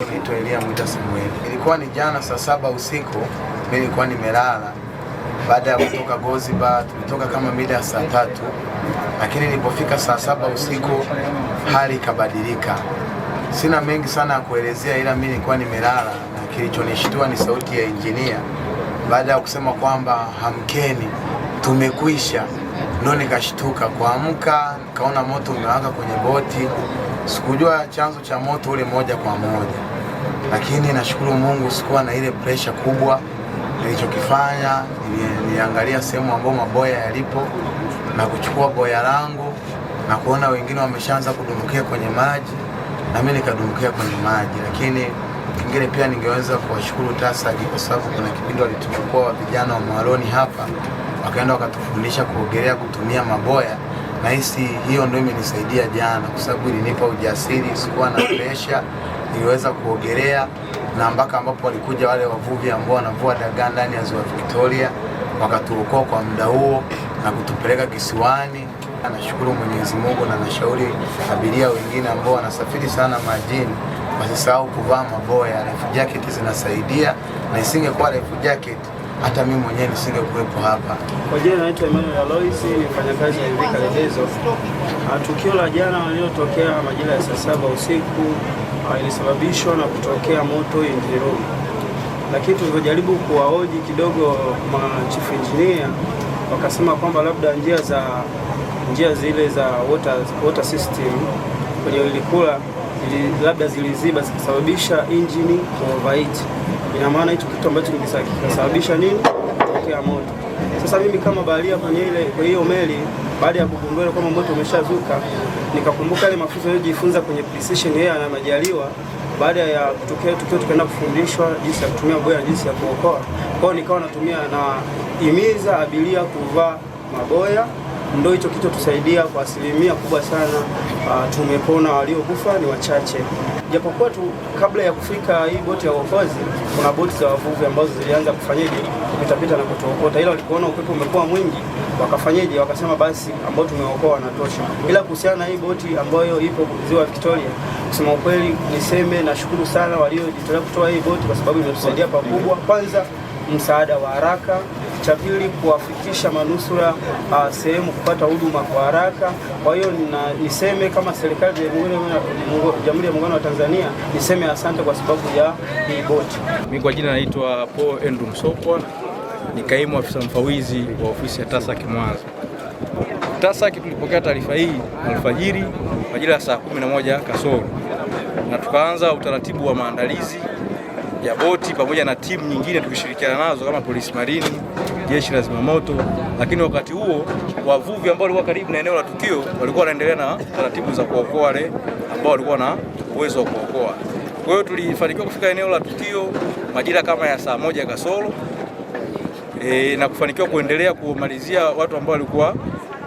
Naitwa Elia Mwita Samueli. Ilikuwa ni jana saa 7 usiku, mimi nilikuwa nimelala. Baada ya kutoka Goziba, tulitoka kama mida ya saa 3. Lakini nilipofika saa 7 usiku, hali ikabadilika. Sina mengi sana ya kuelezea, ila mimi nilikuwa nimelala na kilichonishtua ni sauti ya engineer. Baada ya kusema kwamba hamkeni, tumekwisha, ndio nikashtuka. Kuamka nikaona moto umewaka kwenye boti. Sikujua chanzo cha moto ule moja kwa moja, lakini nashukuru Mungu sikuwa na ile pressure kubwa. Nilichokifanya niliangalia sehemu ambapo maboya yalipo na kuchukua boya langu na kuona wengine wameshaanza kudumukia kwenye maji, na mimi nikadumukia kwenye maji. Lakini kingine pia ningeweza kuwashukuru TASAC kwa sababu kuna kipindi walituchukua vijana wa Mwaloni hapa, wakaenda wakatufundisha kuogelea kutumia maboya. Na hiyo ndio imenisaidia jana, kwa sababu ilinipa ujasiri, sikuwa na pressure, niliweza kuogelea. Na mpaka ambapo walikuja wale wavuvi ambao wanavua dagaa ndani ya Ziwa Victoria, wakatuokoa kwa muda huo na kutupeleka kisiwani. Nashukuru Mwenyezi Mungu na nashauri abiria wengine ambao wanasafiri sana majini wasisahau kuvaa maboya. Life jacket zinasaidia, na isingekuwa life jacket hata mimi mwenyewe nisingekuwepo hapa. Kwa jina naitwa Emmanuel Alois, ni mfanyakazi wa Ivika Ledezo. Tukio la jana lililotokea majira ya saa 7 usiku ilisababishwa na kutokea moto engine room. Lakini tulipojaribu kuwahoji kidogo chief engineer, wakasema kwamba labda njia zile za water system kwenye ilikula labda ziliziba zikasababisha engine overheat. Ina maana hicho kitu ambacho kinasababisha nini? Kutokea moto. Sasa mimi kama baharia kwa hiyo meli, baada ya kugundua kwamba moto umeshazuka, nikakumbuka ile mafunzo niliyojifunza kwenye precision air na Majaliwa. Baada ya kutokea tukio tukaenda kufundishwa jinsi ya kutumia boya na jinsi ya kuokoa. Kwa hiyo nikawa natumia na himiza abiria kuvaa maboya. Ndio hicho kitu tusaidia kwa asilimia kubwa sana. Tumepona, waliokufa ni wachache. Japokuwa kabla ya kufika hii boti ya uokozi, kuna boti za wavuvi ambazo zilianza kufanyaje kupita na kutuokota, ila walipoona upepo umekuwa mwingi wakafanyaje, wakasema basi ambao tumeokoa wanatosha. Ila kuhusiana na hii boti ambayo ipo Ziwa Victoria, kusema ukweli niseme nashukuru sana waliojitolea kutoa hii boti, kwa sababu imetusaidia pakubwa. Kwanza msaada wa haraka, cha pili kuwafikisha manusura sehemu kupata huduma kwa haraka. Kwa hiyo niseme kama serikali ya Jamhuri ya Muungano wa Tanzania, niseme asante kwa sababu ya hii boti. Mimi kwa jina naitwa Paul Andrew Msokwa, ni kaimu afisa mfawizi wa ofisi ya TASAC Mwanza. TASAC tulipokea taarifa hii alfajiri majira ya saa 11 kasoro, na tukaanza utaratibu wa maandalizi ya boti pamoja na timu nyingine tukishirikiana nazo kama polisi marini, jeshi la zimamoto. Lakini wakati huo wavuvi ambao walikuwa karibu na eneo la tukio walikuwa wanaendelea na taratibu za kuokoa wale ambao walikuwa na uwezo wa kuokoa. Kwa hiyo tulifanikiwa kufika eneo la tukio majira kama ya saa 1 kasoro na kufanikiwa kuendelea kumalizia watu ambao walikuwa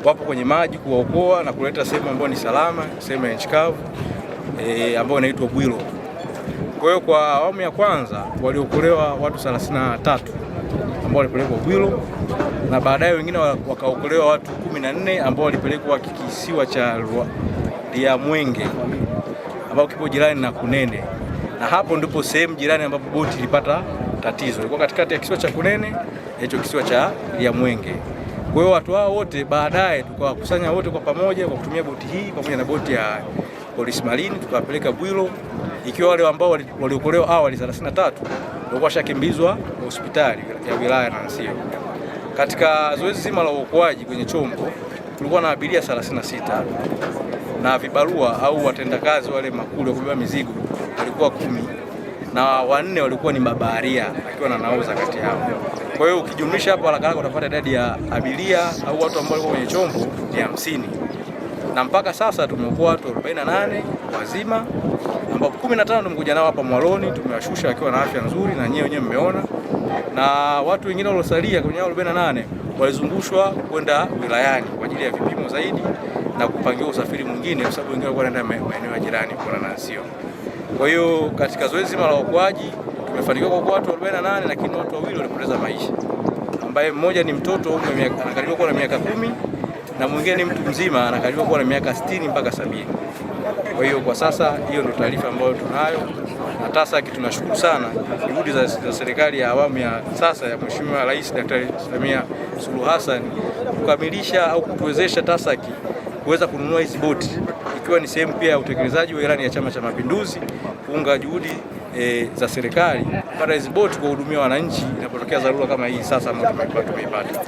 wapo kwenye maji, kuwaokoa na kuleta sehemu ambayo ni salama, sehemu ya nchi kavu ambayo inaitwa Bwilo. Kwa hiyo kwa awamu ya kwanza waliokolewa watu 33 ambao walipelekwa Bwilo, na baadaye wengine wakaokolewa watu 14 ambao walipelekwa kisiwa cha Liamwenge ambao kipo jirani na Kunene. Na hapo ndipo sehemu jirani ambapo boti ilipata tatizo. Ilikuwa katikati ya kisiwa cha Kunene na hicho kisiwa cha Liamwenge. Kwa hiyo watu hao wote baadaye tukawakusanya wote kwa pamoja kwa kutumia boti hii pamoja na boti ya polisi marini, tukawapeleka Bwilo, ikiwa wale ambao waliokolewa awali 33 walikuwa washakimbizwa hospitali ya wilaya na Nasio. Katika zoezi zima la uokoaji kwenye chombo tulikuwa na abiria 36 na vibarua au watendakazi wale makuli wa kubeba mizigo walikuwa 10, na 4 walikuwa ni mabaharia akiwa na nahodha kati yao. Kwa hiyo ukijumlisha hapo haraka utapata idadi ya abiria au watu ambao walikuwa kwenye chombo ni 50. Na mpaka sasa tumeokoa watu 48 wazima, ambapo 15 tumekuja nao hapa Mwaloni, tumewashusha wakiwa na afya nzuri na nyewe mmeona. Na watu wengine waliosalia kwenye 48 walizungushwa kwenda wilayani kwa ajili ya vipimo zaidi na kupangiwa usafiri mwingine, kwa sababu wengine walikuwa wanaenda maeneo ya jirani kwa Nasio. Kwa hiyo katika zoezi zima la uokoaji tumefanikiwa kuokoa watu 48, lakini watu 2 walipoteza maisha, ambaye mmoja ni mtoto anakaribiwa kuwa na miaka 10 na mwingine ni mtu mzima anakaribiwa kuwa na miaka 60 mpaka 70. Kwa hiyo kwa sasa hiyo ndio taarifa ambayo tunayo. Na TASAC tunashukuru sana juhudi za serikali ya awamu ya sasa ya Mheshimiwa Rais Daktari Samia Suluhu Hassan kukamilisha au kutuwezesha TASAC kuweza kununua hizi boti, ikiwa ni sehemu pia ya utekelezaji wa ilani ya Chama cha Mapinduzi kuunga juhudi za serikali kupata hizi boti kuwahudumia wananchi inapotokea dharura kama hii sasa ambayo tumeipata.